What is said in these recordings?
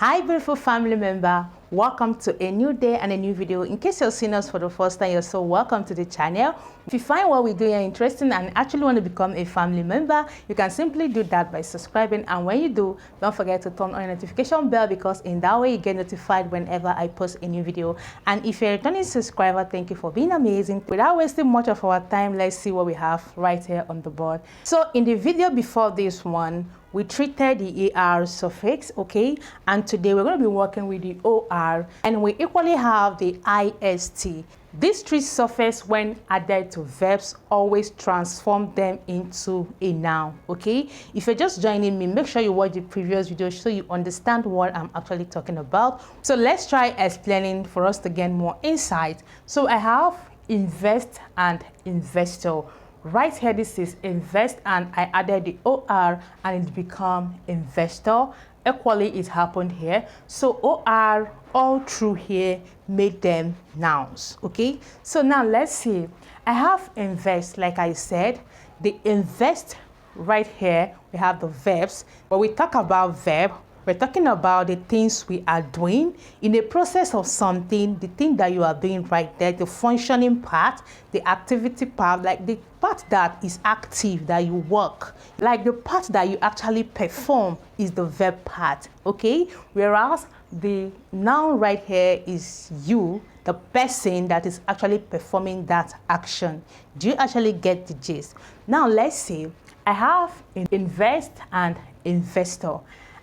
Hi beautiful family member, welcome to a new day and a new video. In case you're seeing us for the first time, you're so welcome to the channel. If you find what we do here interesting and actually want to become a family member, you can simply do that by subscribing, and when you do, don't forget to turn on your notification bell, because in that way you get notified whenever I post a new video. And if you're a returning subscriber, thank you for being amazing. Without wasting much of our time, let's see what we have right here on the board. So in the video before this one, we treated the AR suffix, okay? And today we're going to be working with the OR, and we equally have the IST. These three suffixes, when added to verbs, always transform them into a noun, okay? If you're just joining me, make sure you watch the previous video so you understand what I'm actually talking about. So let's try explaining for us to gain more insight. So I have invest and investor. Right here, this is invest, and I added the OR and it become investor. Equally, it happened here. So OR all through here made them nouns, okay? So now let's see. I have invest, like I said. The invest right here, we have the verbs. When we talk about verb, we're talking about the things we are doing in the process of something, the thing that you are doing right there, the functioning part, the activity part, like the part that is active, that you work, like the part that you actually perform is the verb part, okay? Whereas the noun right here is you, the person that is actually performing that action. Do you actually get the gist? Now let's see. I have invest and investor.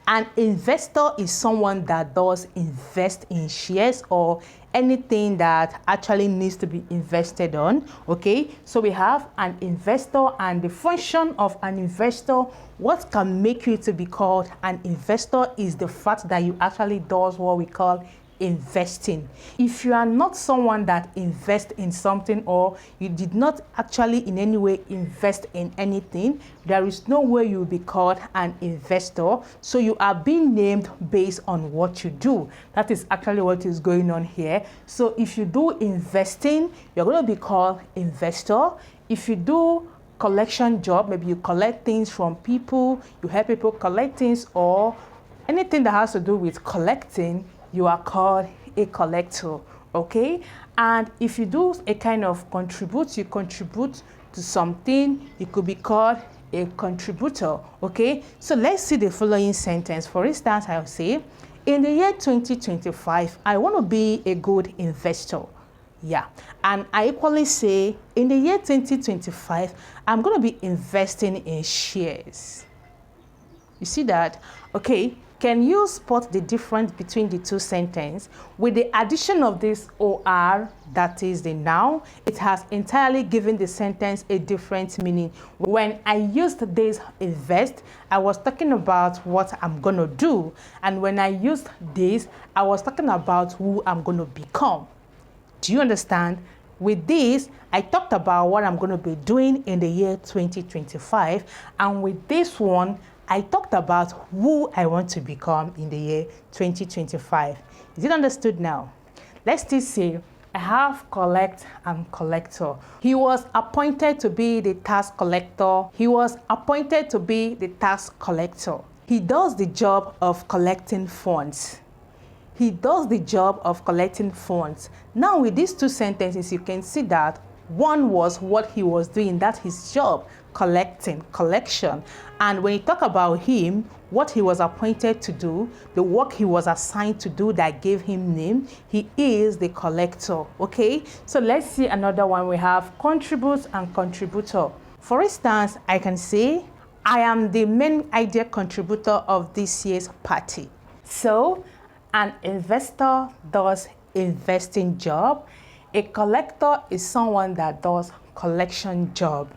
An investor is someone that does invest in shares or anything that actually needs to be invested on, okay? So we have an investor, and the function of an investor, what can make you to be called an investor is the fact that you actually does what we call investing. If you are not someone that invests in something, or you did not actually in any way invest in anything, there is no way you'll be called an investor. So you are being named based on what you do. That is actually what is going on here. So if you do investing, you're going to be called investor. If you do collection job, maybe you collect things from people, you help people collect things, or anything that has to do with collecting, you are called a collector, okay? And if you do a kind of contribute, you contribute to something, you could be called a contributor, okay? So let's see the following sentence. For instance, I'll say, in the year 2025, I want to be a good investor. Yeah, and I equally say, in the year 2025, I'm going to be investing in shares. You see that? Okay. Can you spot the difference between the two sentences? With the addition of this OR, that is the noun, it has entirely given the sentence a different meaning. When I used this invest, I was talking about what I'm going to do. And when I used this, I was talking about who I'm going to become. Do you understand? With this, I talked about what I'm going to be doing in the year 2025. And with this one, I talked about who I want to become in the year 2025. Is it understood now? Let's still say I have collect and collector. He was appointed to be the tax collector. He was appointed to be the tax collector. He does the job of collecting funds. He does the job of collecting funds. Now with these two sentences, you can see that one was what he was doing, that's his job, collecting, collection. And when you talk about him, what he was appointed to do, the work he was assigned to do that gave him name, he is the collector, okay? So let's see another one. We have contribute and contributor. For instance, I can say, I am the main idea contributor of this year's party. So an investor does investing job. A collector is someone that does collection job.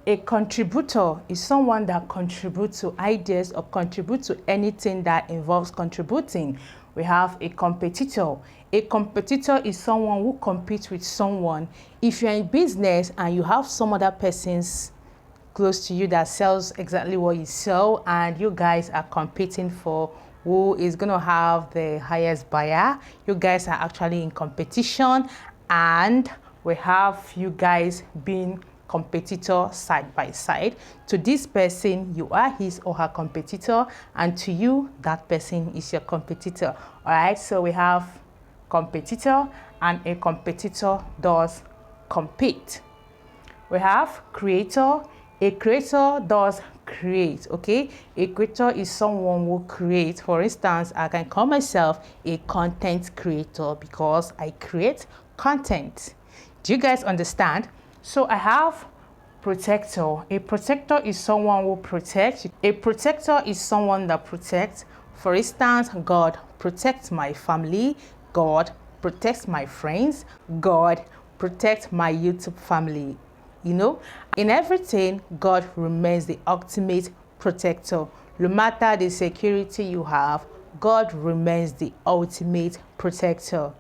A contributor is someone that contributes to ideas or contributes to anything that involves contributing. We have a competitor. A competitor is someone who competes with someone. If you're in business and you have some other persons close to you that sells exactly what you sell, and you guys are competing for who is going to have the highest buyer, you guys are actually in competition, and we have you guys being competitor side by side. To this person, you are his or her competitor, and to you, that person is your competitor. All right, so we have competitor, and a competitor does compete. We have creator. A creator does create. Okay, a creator is someone who creates. For instance, I can call myself a content creator because I create content. Do you guys understand? So I have protector. A protector is someone who protects. A protector is someone that protects. For instance, God protects my family. God protects my friends. God protects my YouTube family. You know, in everything, God remains the ultimate protector. No matter the security you have, God remains the ultimate protector.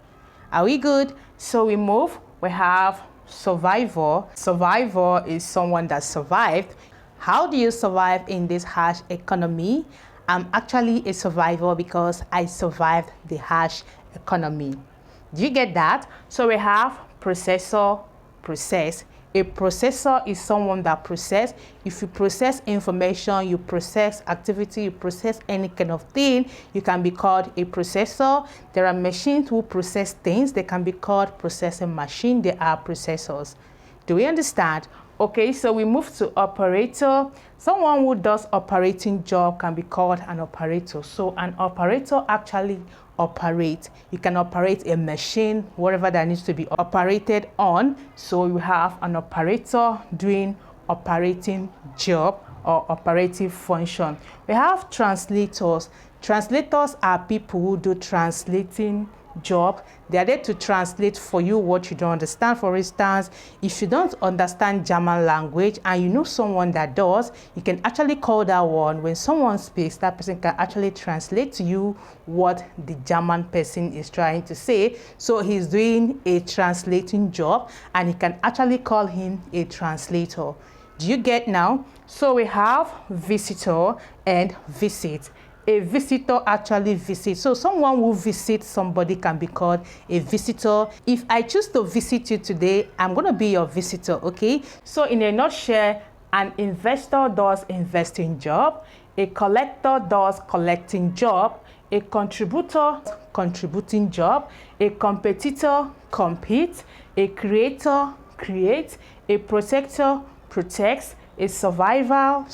Are we good? So we move. We have survivor. Survivor is someone that survived. How do you survive in this harsh economy? I'm actually a survivor because I survived the harsh economy. Do you get that? So we have processor, process. A processor is someone that processes. If you process information, you process activity, you process any kind of thing, you can be called a processor. There are machines who process things. They can be called processing machine. They are processors. Do we understand? Okay, so we move to operator. Someone who does operating job can be called an operator. So an operator actually operates. You can operate a machine, whatever that needs to be operated on. So you have an operator doing operating job or operative function. We have translators. Translators are people who do translating job. They are there to translate for you what you don't understand. For instance, if you don't understand German language and you know someone that does, you can actually call that one. When someone speaks, that person can actually translate to you what the German person is trying to say. So he's doing a translating job, and you can actually call him a translator. Do you get now? So we have visitor and visit. A visitor actually visits. So someone who visits somebody can be called a visitor. If I choose to visit you today, I'm going to be your visitor, okay? So in a nutshell, an investor does investing job, a collector does collecting job, a contributor contributing job, a competitor competes, a creator creates, a protector protects, a survivor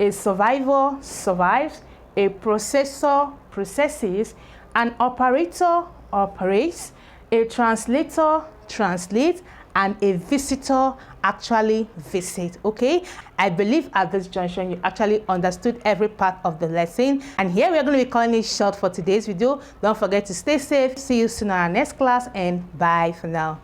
survives, a processor processes, an operator operates, a translator translates, and a visitor actually visits. Okay, I believe at this junction you actually understood every part of the lesson, and here we are going to be calling it short for today's video. Don't forget to stay safe. See you soon in our next class, and bye for now.